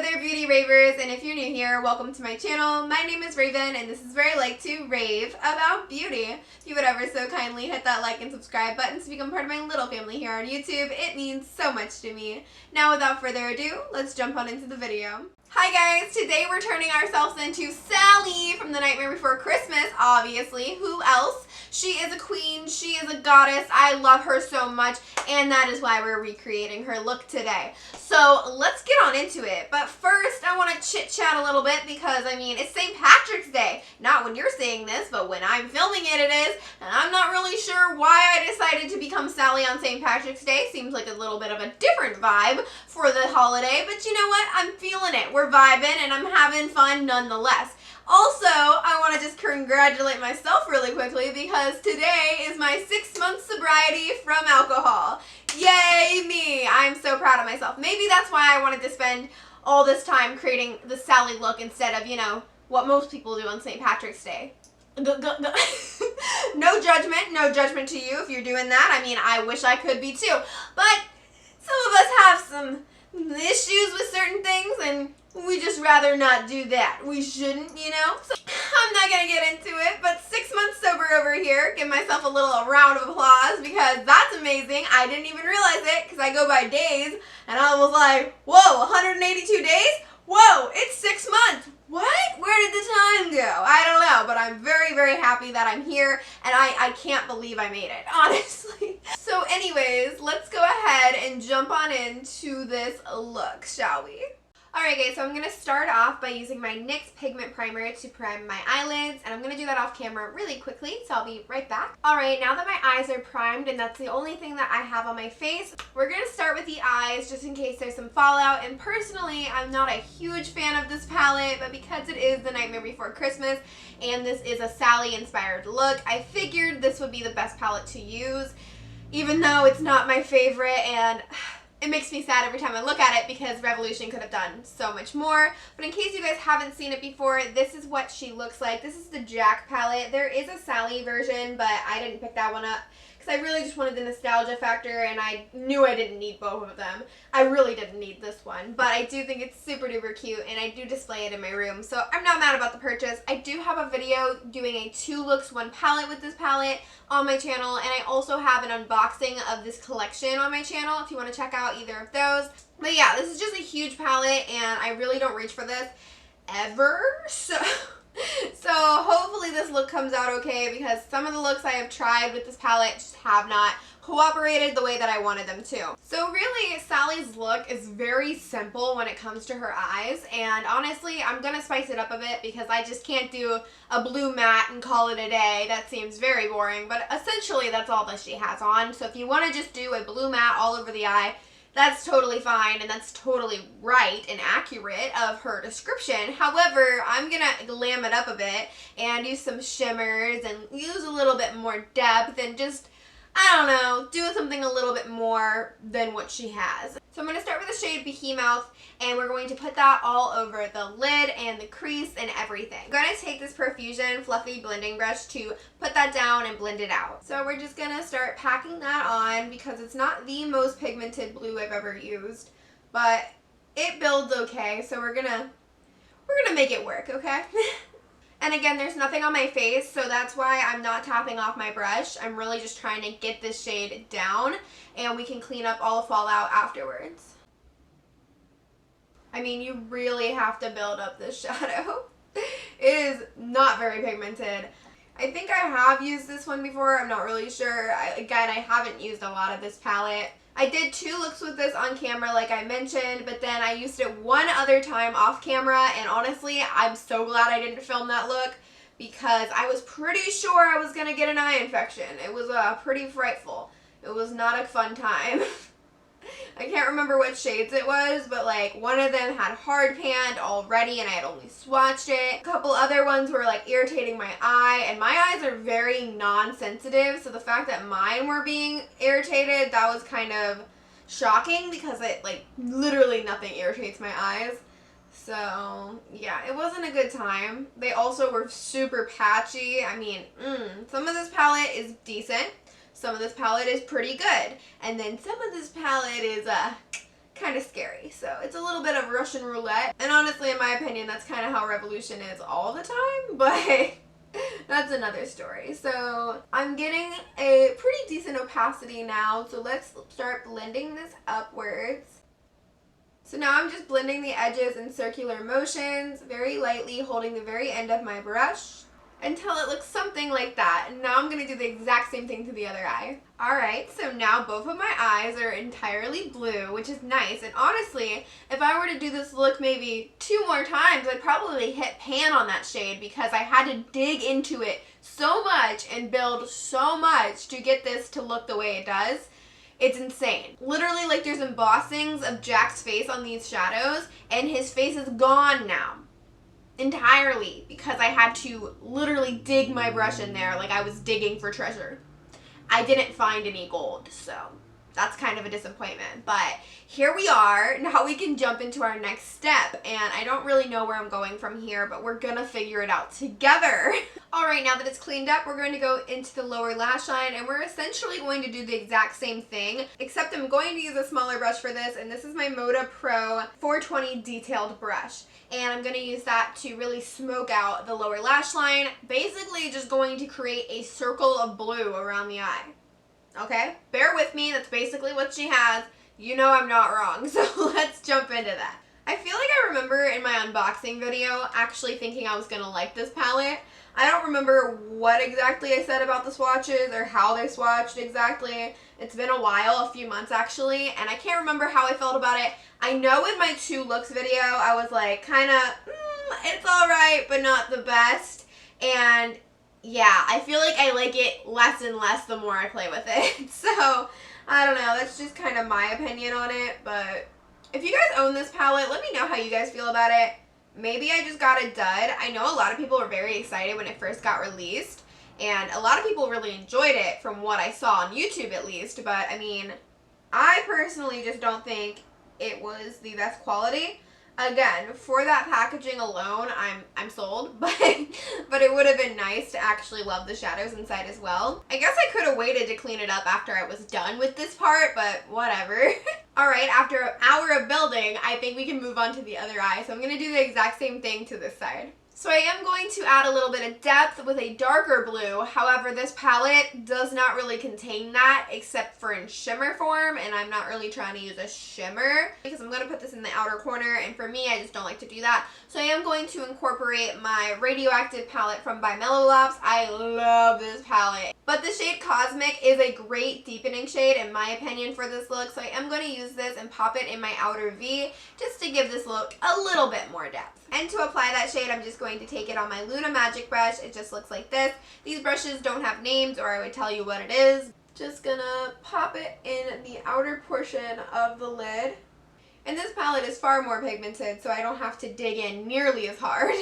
there, beauty ravers, and if you're new here, welcome to my channel. My name is Raven, and this is where I like to rave about beauty. If you would ever so kindly hit that like and subscribe button to become part of my little family here on YouTube, it means so much to me. Now, without further ado, let's jump on into the video. Hi guys, today we're turning ourselves into Sally from The Nightmare Before Christmas, obviously. Who else? She is a queen, she is a goddess, I love her so much, and that is why we're recreating her look today. So let's get on into it, but first I want to chit chat a little bit because, I mean, it's St. Patrick's Day. Not when you're seeing this, but when I'm filming it, it is, and I'm not really sure why I decided to become Sally on St. Patrick's Day. Seems like a little bit of a different vibe for the holiday, but you know what? I'm feeling it. We're vibing and I'm having fun nonetheless. Also, I want to just congratulate myself really quickly because today is my 6-month sobriety from alcohol. Yay me! I'm so proud of myself. Maybe that's why I wanted to spend all this time creating the Sally look instead of, you know, what most people do on St. Patrick's Day. No judgment to you if you're doing that. I mean, I wish I could be too. But some of us have some issues with certain things and we just rather not do that. We shouldn't, you know? So I'm not going to get into it, but 6 months sober over here. Give myself a little round of applause because that's amazing. I didn't even realize it because I go by days and I was like, whoa, 182 days? Whoa, it's 6 months. What? Where did the time go? I don't know, but I'm very, very happy that I'm here and I can't believe I made it, honestly. So anyways, let's go ahead and jump on into this look, shall we? Alright guys, so I'm going to start off by using my NYX Pigment Primer to prime my eyelids, and I'm going to do that off camera really quickly, so I'll be right back. Alright, now that my eyes are primed, and that's the only thing that I have on my face, we're going to start with the eyes, just in case there's some fallout, and personally, I'm not a huge fan of this palette, but because it is The Nightmare Before Christmas, and this is a Sally-inspired look, I figured this would be the best palette to use, even though it's not my favorite, and it makes me sad every time I look at it because Revolution could have done so much more. But in case you guys haven't seen it before, this is what she looks like. This is the Jack palette. There is a Sally version, but I didn't pick that one up because I really just wanted the nostalgia factor and I knew I didn't need both of them. I really didn't need this one, but I do think it's super duper cute and I do display it in my room. So I'm not mad about the purchase. I do have a video doing a 2 looks 1 palette with this palette on my channel, and I also have an unboxing of this collection on my channel if you want to check out either of those. But yeah, this is just a huge palette and I really don't reach for this ever, so hopefully this look comes out okay because some of the looks I have tried with this palette just have not cooperated the way that I wanted them to. So really, Sally's look is very simple when it comes to her eyes, and honestly, I'm gonna spice it up a bit because I just can't do a blue matte and call it a day. That seems very boring, but essentially that's all that she has on. So if you want to just do a blue matte all over the eye, that's totally fine and that's totally right and accurate of her description. However, I'm going to glam it up a bit and use some shimmers and use a little bit more depth and just, I don't know, do something a little bit more than what she has. So I'm going to start with the shade Behemoth and we're going to put that all over the lid and the crease and everything. I'm going to take this Profusion Fluffy Blending Brush to put that down and blend it out. So we're just going to start packing that on because it's not the most pigmented blue I've ever used, but it builds okay, so we're gonna make it work, okay? And again, there's nothing on my face, so that's why I'm not tapping off my brush. I'm really just trying to get this shade down, and we can clean up all the fallout afterwards. I mean, you really have to build up this shadow. It is not very pigmented. I think I have used this one before. I'm not really sure. Again, I haven't used a lot of this palette. I did 2 looks with this on camera like I mentioned, but then I used it one other time off camera, and honestly, I'm so glad I didn't film that look because I was pretty sure I was going to get an eye infection. It was pretty frightful. It was not a fun time. I can't remember what shades it was, but like one of them had hard pan already and I had only swatched it. A couple other ones were like irritating my eye, and my eyes are very non-sensitive, so the fact that mine were being irritated, that was kind of shocking because it like literally nothing irritates my eyes. So yeah, it wasn't a good time. They also were super patchy. I mean, some of this palette is decent. Some of this palette is pretty good. And then some of this palette is kind of scary. So it's a little bit of Russian roulette. And honestly, in my opinion, that's kind of how Revolution is all the time. But that's another story. So I'm getting a pretty decent opacity now. So let's start blending this upwards. So now I'm just blending the edges in circular motions, very lightly, holding the very end of my brush until it looks something like that. And now I'm going to do the exact same thing to the other eye. Alright, so now both of my eyes are entirely blue, which is nice. And honestly, if I were to do this look maybe 2 more times, I'd probably hit pan on that shade because I had to dig into it so much and build so much to get this to look the way it does. It's insane. Literally, like, there's embossings of Jack's face on these shadows, and his face is gone now. Entirely. Because I had to literally dig my brush in there like I was digging for treasure. I didn't find any gold, so that's kind of a disappointment. But here we are. Now we can jump into our next step. And I don't really know where I'm going from here, but we're gonna figure it out together. Alright, now that it's cleaned up, we're going to go into the lower lash line, and we're essentially going to do the exact same thing, except I'm going to use a smaller brush for this, and this is my Moda Pro 420 detailed brush. And I'm going to use that to really smoke out the lower lash line, basically just going to create a circle of blue around the eye. Okay? Bear with me, that's basically what she has. You know I'm not wrong, so let's jump into that. I feel like I remember in my unboxing video actually thinking I was going to like this palette. I don't remember what exactly I said about the swatches or how they swatched exactly. It's been a while, a few months actually, and I can't remember how I felt about it. I know in my 2 looks video, I was like, kind of, it's alright, but not the best. And yeah, I feel like I like it less and less the more I play with it. So, I don't know, that's just kind of my opinion on it, but if you guys own this palette, let me know how you guys feel about it. Maybe I just got a dud. I know a lot of people were very excited when it first got released, and a lot of people really enjoyed it from what I saw on YouTube at least, but I mean, I personally just don't think it was the best quality. Again, for that packaging alone, I'm sold, but it would have been nice to actually love the shadows inside as well. I guess I could have waited to clean it up after I was done with this part, but whatever. Alright, after an hour of building, I think we can move on to the other eye. So I'm going to do the exact same thing to this side. So I am going to add a little bit of depth with a darker blue. However, this palette does not really contain that except for in shimmer form, and I'm not really trying to use a shimmer because I'm going to put this in the outer corner, and for me, I just don't like to do that. So I am going to incorporate my Radioactive palette from by Mellow Lops. I love this palette. But the shade Cosmic is a great deepening shade in my opinion for this look, so I am going to use this and pop it in my outer V just to give this look a little bit more depth. And to apply that shade, I'm just going to take it on my Luna Magic brush. It just looks like this. These brushes don't have names, or I would tell you what it is. Just gonna pop it in the outer portion of the lid. And this palette is far more pigmented, so I don't have to dig in nearly as hard.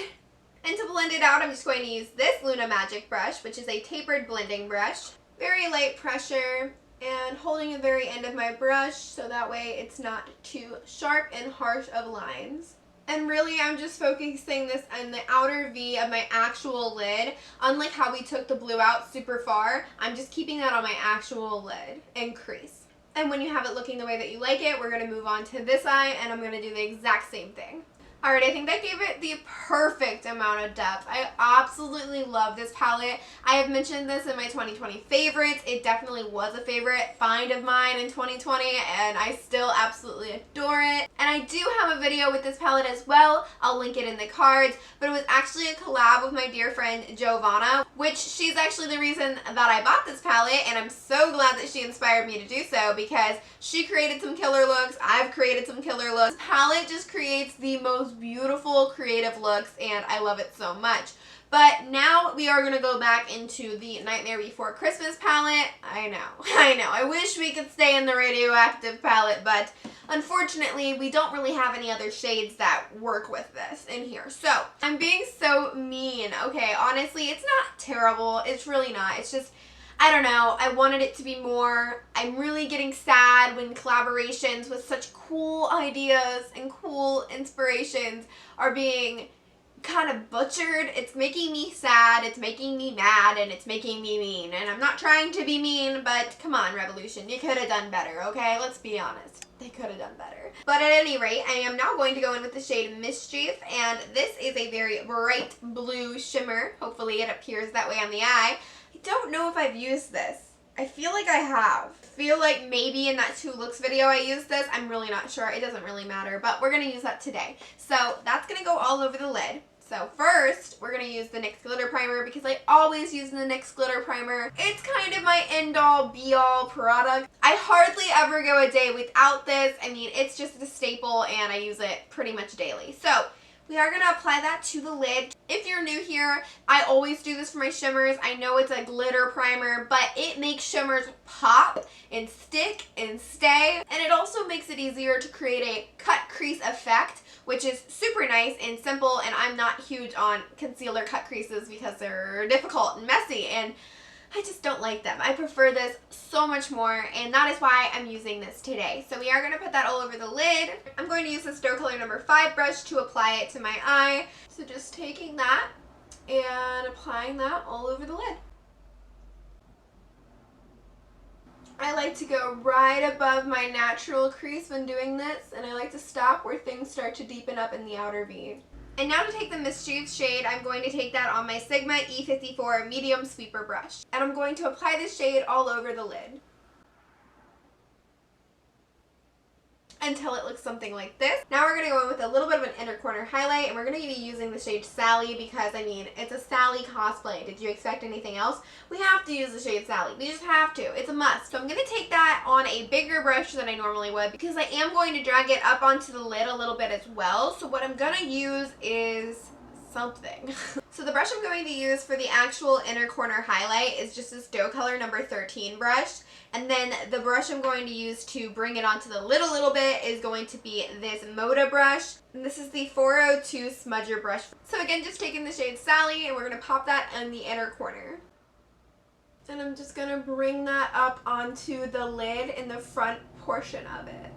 And to blend it out, I'm just going to use this Luna Magic brush, which is a tapered blending brush. Very light pressure, and holding the very end of my brush so that way it's not too sharp and harsh of lines. And really, I'm just focusing this on the outer V of my actual lid. Unlike how we took the blue out super far, I'm just keeping that on my actual lid and crease. And when you have it looking the way that you like it, we're going to move on to this eye, and I'm going to do the exact same thing. Alright, I think that gave it the perfect amount of depth. I absolutely love this palette. I have mentioned this in my 2020 favorites. It definitely was a favorite find of mine in 2020, and I still absolutely adore it. And I do have a video with this palette as well. I'll link it in the cards, but it was actually a collab with my dear friend Giovanna, which she's actually the reason that I bought this palette, and I'm so glad that she inspired me to do so because she created some killer looks. I've created some killer looks. This palette just creates the most beautiful creative looks, and I love it so much. But now we are going to go back into the Nightmare Before Christmas palette. I know. I wish we could stay in the Radioactive palette, but unfortunately we don't really have any other shades that work with this in here. So I'm being so mean. Okay, honestly, it's not terrible. It's really not. It's just, I don't know, I wanted it to be more. I'm really getting sad when collaborations with such cool ideas and cool inspirations are being kind of butchered. It's making me sad, it's making me mad, and it's making me mean. And I'm not trying to be mean, but come on, Revolution, you could have done better, okay? Let's be honest. They could have done better. But at any rate, I am now going to go in with the shade Mischief, and this is a very bright blue shimmer. Hopefully it appears that way on the eye. I don't know if I've used this. I feel like I have. I feel like maybe in that 2 looks video I used this. I'm really not sure. It doesn't really matter, but we're going to use that today. So that's going to go all over the lid. So first, we're going to use the NYX Glitter Primer because I always use the NYX Glitter Primer. It's kind of my end-all, be-all product. I hardly ever go a day without this. I mean, it's just a staple and I use it pretty much daily. So we are going to apply that to the lid. If you're new here, I always do this for my shimmers. I know it's a glitter primer, but it makes shimmers pop and stick and stay. And it also makes it easier to create a cut crease effect, which is super nice and simple. And I'm not huge on concealer cut creases because they're difficult and messy, and I just don't like them. I prefer this so much more, and that is why I'm using this today. So we are going to put that all over the lid. I'm going to use this Doe Color number 5 brush to apply it to my eye. So just taking that and applying that all over the lid. I like to go right above my natural crease when doing this, and I like to stop where things start to deepen up in the outer V. And now to take the Mischief shade, I'm going to take that on my Sigma E54 medium sweeper brush. And I'm going to apply this shade all over the lid until it looks something like this. Now we're going to go in with a little bit of an inner corner highlight, and we're going to be using the shade Sally because, I mean, it's a Sally cosplay. Did you expect anything else? We have to use the shade Sally. We just have to. It's a must. So I'm going to take that on a bigger brush than I normally would because I am going to drag it up onto the lid a little bit as well. So what I'm going to use is something. So the brush I'm going to use for the actual inner corner highlight is just this Doe Color number 13 brush. And then the brush I'm going to use to bring it onto the lid a little bit is going to be this Moda brush. And this is the 402 Smudger brush. So again, just taking the shade Sally, and we're going to pop that in the inner corner. And I'm just going to bring that up onto the lid in the front portion of it.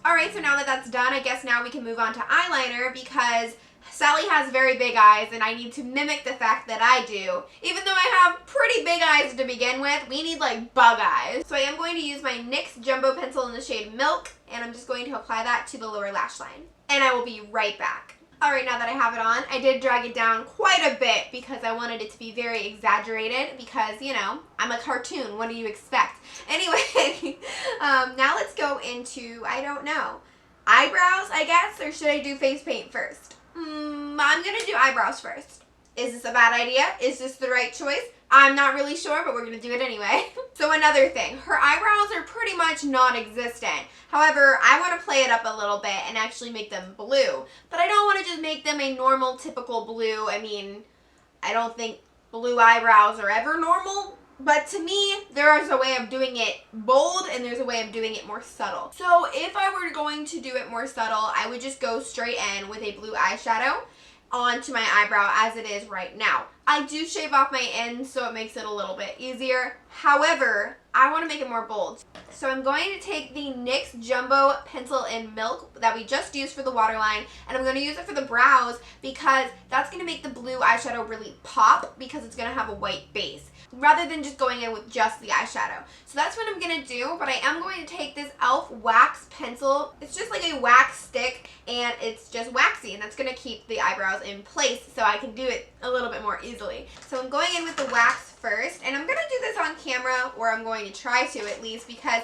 Alright, so now that that's done, I guess now we can move on to eyeliner because Sally has very big eyes, and I need to mimic the fact that I do. Even though I have pretty big eyes to begin with, we need like bug eyes. So I am going to use my NYX Jumbo Pencil in the shade Milk, and I'm just going to apply that to the lower lash line. And I will be right back. Alright, now that I have it on, I did drag it down quite a bit because I wanted it to be very exaggerated because, you know, I'm a cartoon. What do you expect? Anyway, now let's go into, I don't know, eyebrows, I guess, or should I do face paint first? I'm going to do eyebrows first. Is this a bad idea? Is this the right choice? I'm not really sure, but we're going to do it anyway. So another thing, her eyebrows are pretty much non-existent. However, I want to play it up a little bit and actually make them blue. But I don't want to just make them a normal, typical blue. I mean, I don't think blue eyebrows are ever normal. But to me, there is a way of doing it bold and there's a way of doing it more subtle. So if I were going to do it more subtle, I would just go straight in with a blue eyeshadow onto my eyebrow as it is right now. I do shave off my ends so it makes it a little bit easier. However, I want to make it more bold. So I'm going to take the NYX Jumbo Pencil in Milk that we just used for the waterline, and I'm going to use it for the brows because that's going to make the blue eyeshadow really pop because it's going to have a white base, rather than just going in with just the eyeshadow. So that's what I'm going to do, but I am going to take this e.l.f. wax pencil. It's just like a wax stick, and it's just waxy, and that's going to keep the eyebrows in place so I can do it a little bit more easily. So I'm going in with the wax first, and I'm going to do this on camera, or I'm going to try to at least, because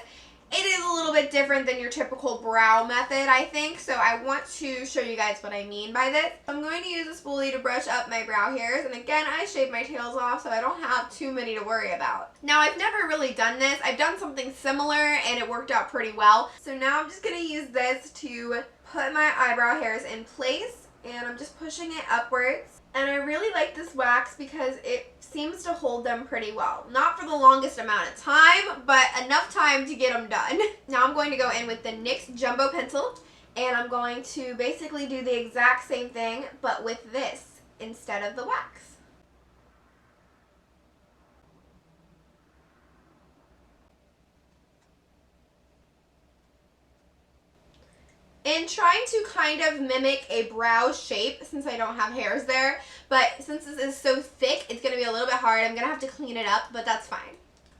it is a little bit different than your typical brow method, I think, so I want to show you guys what I mean by this. I'm going to use a spoolie to brush up my brow hairs, and again, I shave my tails off, so I don't have too many to worry about. Now, I've never really done this. I've done something similar, and it worked out pretty well. So now I'm just going to use this to put my eyebrow hairs in place, and I'm just pushing it upwards. And I really like this wax because it seems to hold them pretty well. Not for the longest amount of time, but enough time to get them done. Now I'm going to go in with the NYX Jumbo Pencil, and I'm going to basically do the exact same thing, but with this instead of the wax. and trying to kind of mimic a brow shape since I don't have hairs there. But since this is so thick, it's going to be a little bit hard. I'm going to have to clean it up, but that's fine.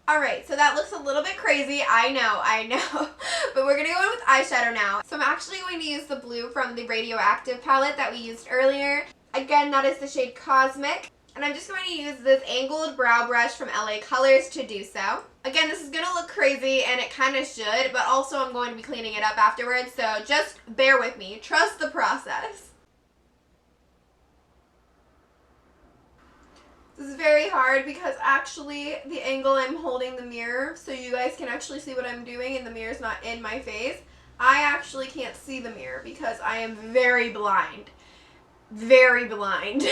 Alright, so that looks a little bit crazy, I know, but we're going to go in with eyeshadow now. So I'm actually going to use the blue from the Radioactive palette that we used earlier. Again, that is the shade Cosmic, and I'm just going to use this angled brow brush from LA Colors to do so. Again, this is going to look crazy, and it kind of should, but also I'm going to be cleaning it up afterwards, so just bear with me. Trust the process. This is very hard because actually the angle I'm holding the mirror so you guys can actually see what I'm doing and the mirror's not in my face. I actually can't see the mirror because I am very blind. Very blind.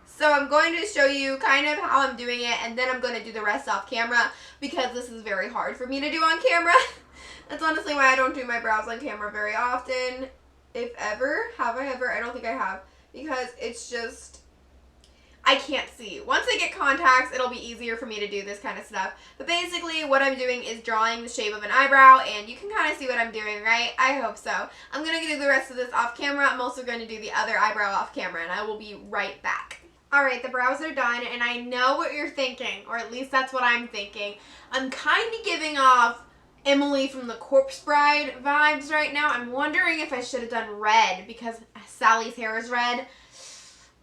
So I'm going to show you kind of how I'm doing it, and then I'm going to do the rest off camera because this is very hard for me to do on camera. That's honestly why I don't do my brows on camera very often, if ever. Have I ever? I don't think I have, because it's just, I can't see. Once I get contacts, it'll be easier for me to do this kind of stuff. But basically, what I'm doing is drawing the shape of an eyebrow, and you can kind of see what I'm doing, right? I hope so. I'm going to do the rest of this off camera. I'm also going to do the other eyebrow off camera, and I will be right back. Alright, the brows are done, and I know what you're thinking, or at least that's what I'm thinking. I'm kind of giving off Emily from the Corpse Bride vibes right now. I'm wondering if I should have done red, because Sally's hair is red.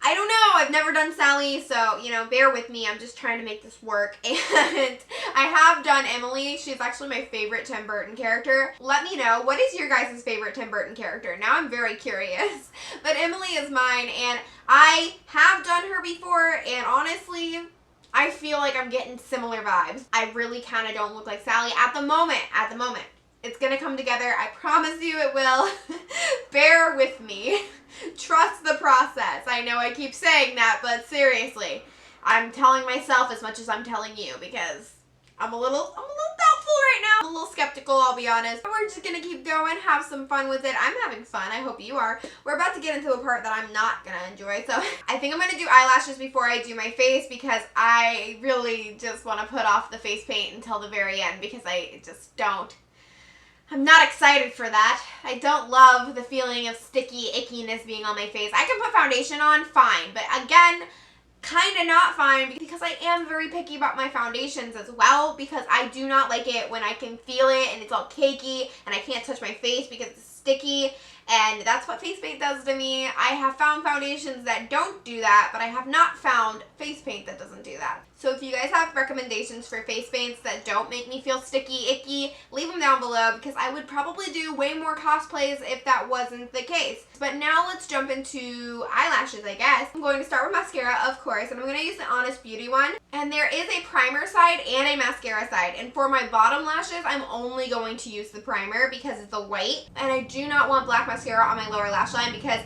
I don't know. I've never done Sally, so, you know, bear with me. I'm just trying to make this work. And I have done Emily. She's actually my favorite Tim Burton character. Let me know, what is your guys' favorite Tim Burton character? Now I'm very curious. But Emily is mine, and I have done her before, and honestly, I feel like I'm getting similar vibes. I really kind of don't look like Sally at the moment. It's going to come together. I promise you it will. Bear with me. Trust the process. I know I keep saying that, but seriously, I'm telling myself as much as I'm telling you because I'm a little doubtful right now. I'm a little skeptical, I'll be honest. We're just going to keep going, have some fun with it. I'm having fun. I hope you are. We're about to get into a part that I'm not going to enjoy, so I think I'm going to do eyelashes before I do my face because I really just want to put off the face paint until the very end because I just don't. I'm not excited for that. I don't love the feeling of sticky ickiness being on my face. I can put foundation on, fine. But again, kind of not fine because I am very picky about my foundations as well because I do not like it when I can feel it and it's all cakey and I can't touch my face because it's sticky. And that's what face paint does to me. I have found foundations that don't do that, but I have not found face paint that doesn't do that. So if you guys have recommendations for face paints that don't make me feel sticky, icky, leave them down below because I would probably do way more cosplays if that wasn't the case. But now let's jump into eyelashes, I guess. I'm going to start with mascara, of course, and I'm going to use the Honest Beauty one. And there is a primer side and a mascara side. And for my bottom lashes, I'm only going to use the primer because it's a white. And I do not want black mascara on my lower lash line because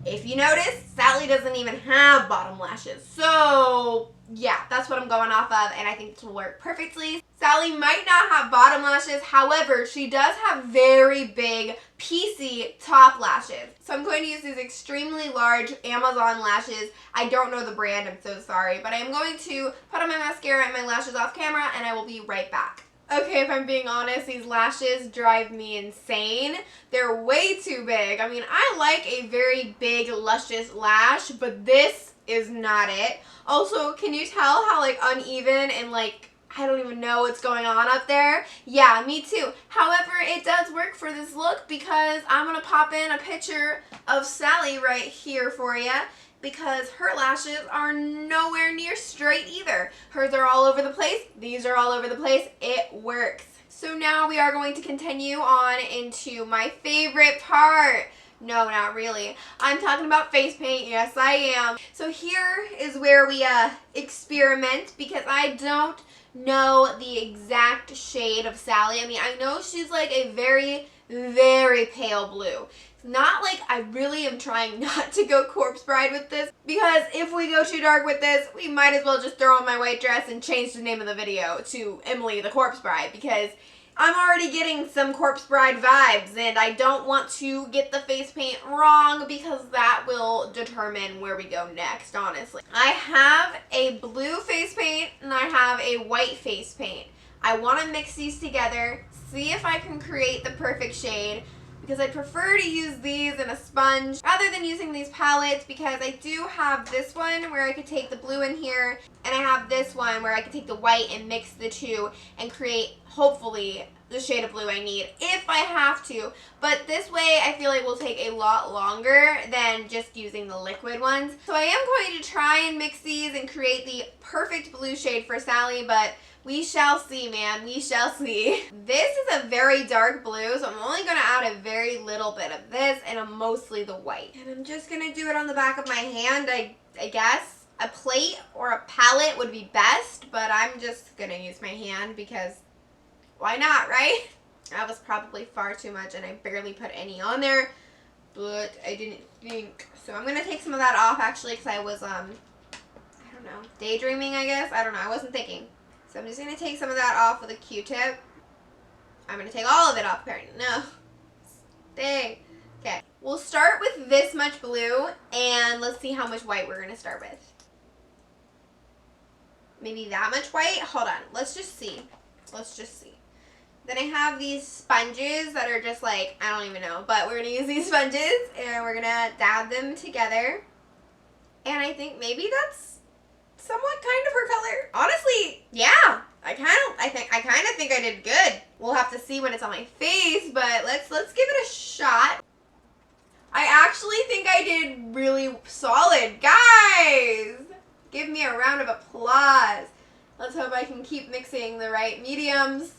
if you notice, Sally doesn't even have bottom lashes. So yeah, that's what I'm going off of, and I think this will work perfectly. Sally might not have bottom lashes, however, she does have very big, piecey top lashes. So I'm going to use these extremely large Amazon lashes. I don't know the brand, I'm so sorry, but I'm going to put on my mascara and my lashes off camera, and I will be right back. Okay, if I'm being honest, these lashes drive me insane. They're way too big. I mean, I like a very big, luscious lash, but this is not it. Also, can you tell how, like, uneven and, like, I don't even know what's going on up there? Yeah, me too. However, it does work for this look because I'm going to pop in a picture of Sally right here for you, because her lashes are nowhere near straight either. Hers are all over the place. These are all over the place. It works. So now we are going to continue on into my favorite part. No, not really. I'm talking about face paint. Yes, I am. So here is where we experiment because I don't know the exact shade of Sally. I mean, I know she's like a very, very pale blue. Not like I really am trying not to go Corpse Bride with this, because if we go too dark with this, we might as well just throw on my white dress and change the name of the video to Emily the Corpse Bride, because I'm already getting some Corpse Bride vibes and I don't want to get the face paint wrong because that will determine where we go next, honestly. I have a blue face paint and I have a white face paint. I want to mix these together, see if I can create the perfect shade, because I prefer to use these in a sponge rather than using these palettes, because I do have this one where I could take the blue in here, and I have this one where I could take the white and mix the two and create, hopefully, the shade of blue I need if I have to. But this way I feel it will take a lot longer than just using the liquid ones. So I am going to try and mix these and create the perfect blue shade for Sally, but we shall see, man. We shall see. This is a very dark blue, so I'm only going to add a very little bit of this and mostly the white. And I'm just going to do it on the back of my hand, I guess. A plate or a palette would be best, but I'm just going to use my hand because why not, right? That was probably far too much and I barely put any on there, but I didn't think. So I'm going to take some of that off actually because I was, I don't know, daydreaming, I guess. I don't know. I wasn't thinking. So I'm just going to take some of that off with a Q-tip. I'm going to take all of it off, apparently. No. Stay. Okay. We'll start with this much blue and let's see how much white we're going to start with. Maybe that much white? Hold on. Let's just see. Let's just see. Then I have these sponges that are just like, I don't even know, but we're going to use these sponges and we're going to dab them together. And I think maybe that's somewhat kind of her color. Honestly, yeah, I kind of think I did good. We'll have to see when it's on my face, but let's give it a shot. I actually think I did really solid. Guys, give me a round of applause. Let's hope I can keep mixing the right mediums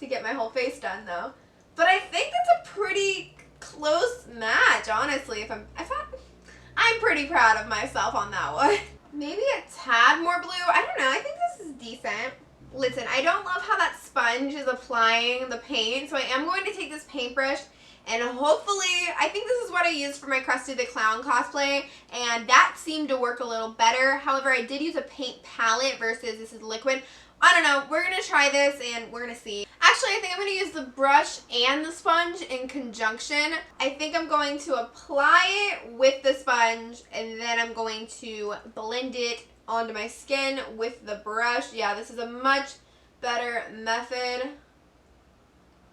to get my whole face done, though. But I think that's a pretty close match, honestly. I'm pretty proud of myself on that one. Maybe a tad more blue. I don't know. I think this is decent. Listen, I don't love how that sponge is applying the paint, so I am going to take this paintbrush and hopefully, I think this is what I used for my Krusty the Clown cosplay, and that seemed to work a little better. However, I did use a paint palette versus this is liquid. I don't know. We're going to try this and we're going to see. Actually, I think I'm going to use the brush and the sponge in conjunction. I think I'm going to apply it with the sponge and then I'm going to blend it onto my skin with the brush. Yeah, this is a much better method.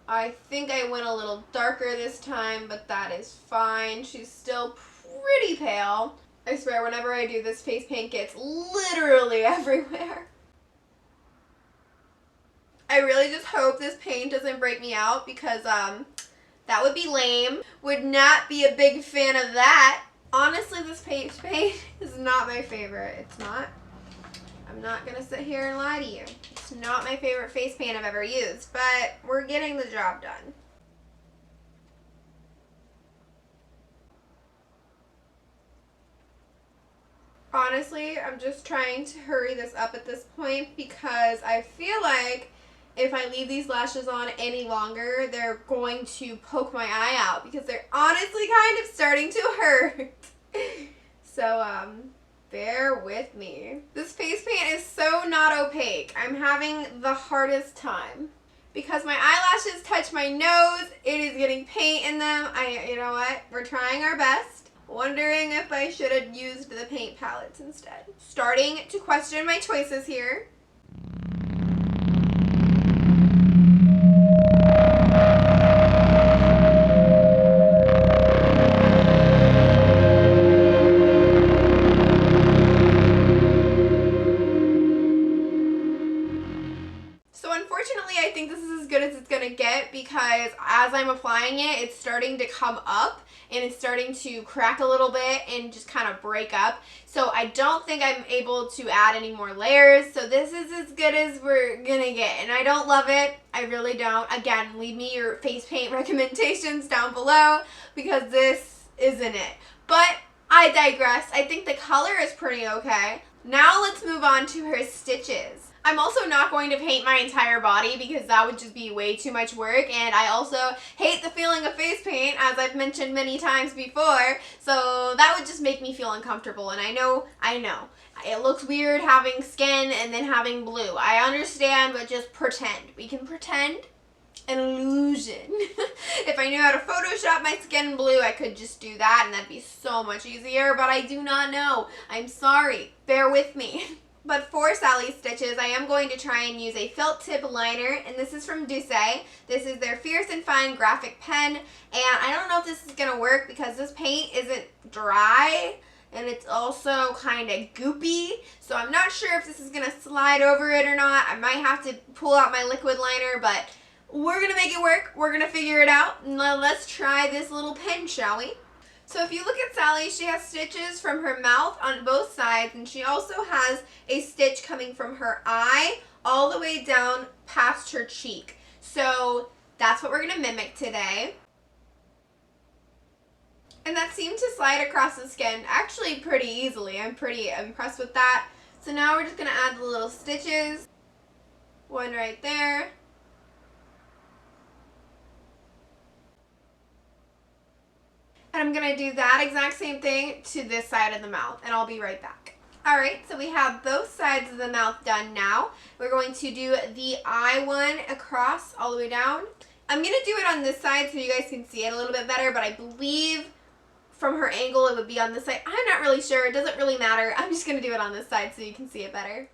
I think I went a little darker this time, but that is fine. She's still pretty pale. I swear, whenever I do this, face paint gets literally everywhere. I really just hope this paint doesn't break me out because that would be lame. Would not be a big fan of that. Honestly, this face paint is not my favorite. It's not. I'm not going to sit here and lie to you. It's not my favorite face paint I've ever used, but we're getting the job done. Honestly, I'm just trying to hurry this up at this point because I feel like if I leave these lashes on any longer, they're going to poke my eye out because they're honestly kind of starting to hurt. So, bear with me. This face paint is so not opaque. I'm having the hardest time. Because my eyelashes touch my nose, it is getting paint in them. You know what? We're trying our best. Wondering if I should have used the paint palettes instead. Starting to question my choices here. Because as I'm applying it, it's starting to come up and it's starting to crack a little bit and just kind of break up. So I don't think I'm able to add any more layers. So this is as good as we're gonna get. And I don't love it. I really don't. Again, leave me your face paint recommendations down below because this isn't it. But I digress. I think the color is pretty okay. Now let's move on to her stitches. I'm also not going to paint my entire body because that would just be way too much work, and I also hate the feeling of face paint, as I've mentioned many times before, so that would just make me feel uncomfortable, and I know, it looks weird having skin and then having blue. I understand, but just pretend. We can pretend an illusion. If I knew how to Photoshop my skin blue, I could just do that, and that'd be so much easier, but I do not know. I'm sorry. Bear with me. But for Sally's stitches, I am going to try and use a felt tip liner, and this is from Doucet. This is their Fierce and Fine graphic pen, and I don't know if this is going to work because this paint isn't dry, and it's also kind of goopy, so I'm not sure if this is going to slide over it or not. I might have to pull out my liquid liner, but we're going to make it work. We're going to figure it out. Now let's try this little pen, shall we? So if you look at Sally, she has stitches from her mouth on both sides, and she also has a stitch coming from her eye all the way down past her cheek. So that's what we're going to mimic today. And that seemed to slide across the skin actually pretty easily. I'm pretty impressed with that. So now we're just going to add the little stitches. One right there. And I'm going to do that exact same thing to this side of the mouth, and I'll be right back. Alright, so we have both sides of the mouth done now. We're going to do the eye one across all the way down. I'm going to do it on this side so you guys can see it a little bit better, but I believe from her angle it would be on this side. I'm not really sure. It doesn't really matter. I'm just going to do it on this side so you can see it better.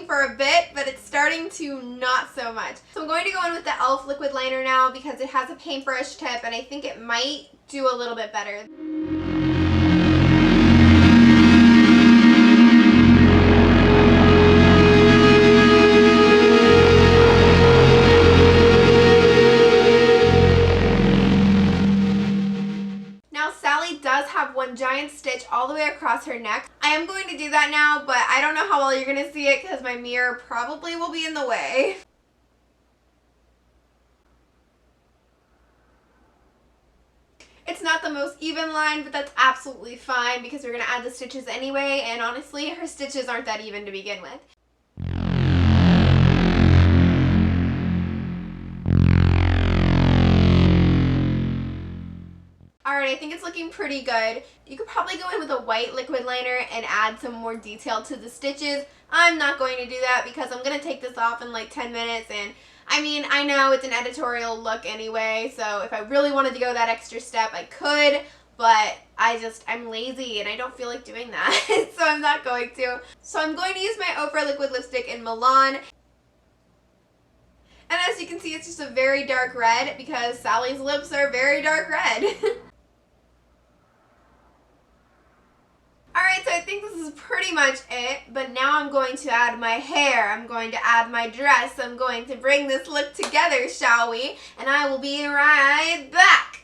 For a bit, but it's starting to not so much. So I'm going to go in with the e.l.f. liquid liner now because it has a paintbrush tip and I think it might do a little bit better. Does have one giant stitch all the way across her neck. I am going to do that now, but I don't know how well you're going to see it because my mirror probably will be in the way. It's not the most even line, but that's absolutely fine because we're going to add the stitches anyway, and honestly, her stitches aren't that even to begin with. Alright, I think it's looking pretty good. You could probably go in with a white liquid liner and add some more detail to the stitches. I'm not going to do that because I'm going to take this off in like 10 minutes, and I mean, I know it's an editorial look anyway, so if I really wanted to go that extra step, I could, but I'm lazy and I don't feel like doing that, so I'm not going to. So I'm going to use my Oprah liquid lipstick in Milan. And as you can see, it's just a very dark red because Sally's lips are very dark red. Alright, so I think this is pretty much it, but now I'm going to add my hair, I'm going to add my dress, I'm going to bring this look together, shall we? And I will be right back!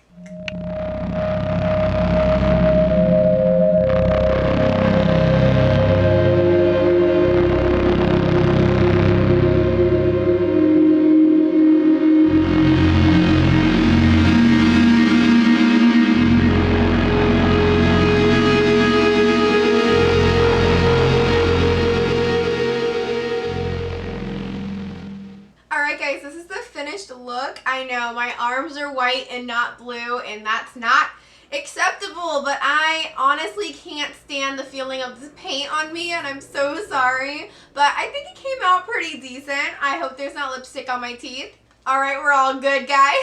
Alright guys, this is the finished look. I know my arms are white and not blue, and that's not acceptable, but I honestly can't stand the feeling of this paint on me, and I'm so sorry, but I think it came out pretty decent. I hope there's not lipstick on my teeth. Alright, we're all good, guys.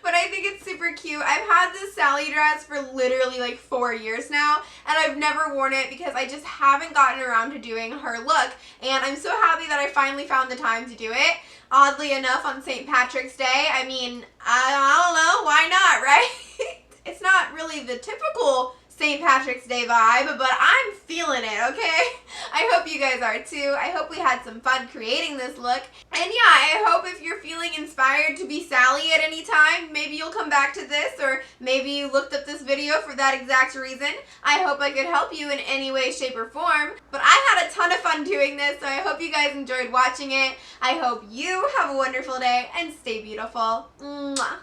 But I think it's super cute. I've had this Sally dress for literally like 4 years now, and I've never worn it because I just haven't gotten around to doing her look, and I'm so happy that I finally found the time to do it. Oddly enough, on St. Patrick's Day. I mean, I don't know, why not, right? It's not really the typical St. Patrick's Day vibe, but I'm feeling it, okay? I hope you guys are too. I hope we had some fun creating this look. And yeah, I hope if you're feeling inspired to be Sally at any time, maybe you'll come back to this, or maybe you looked up this video for that exact reason. I hope I could help you in any way, shape, or form. But I had a ton of fun doing this, so I hope you guys enjoyed watching it. I hope you have a wonderful day and stay beautiful. Mwah.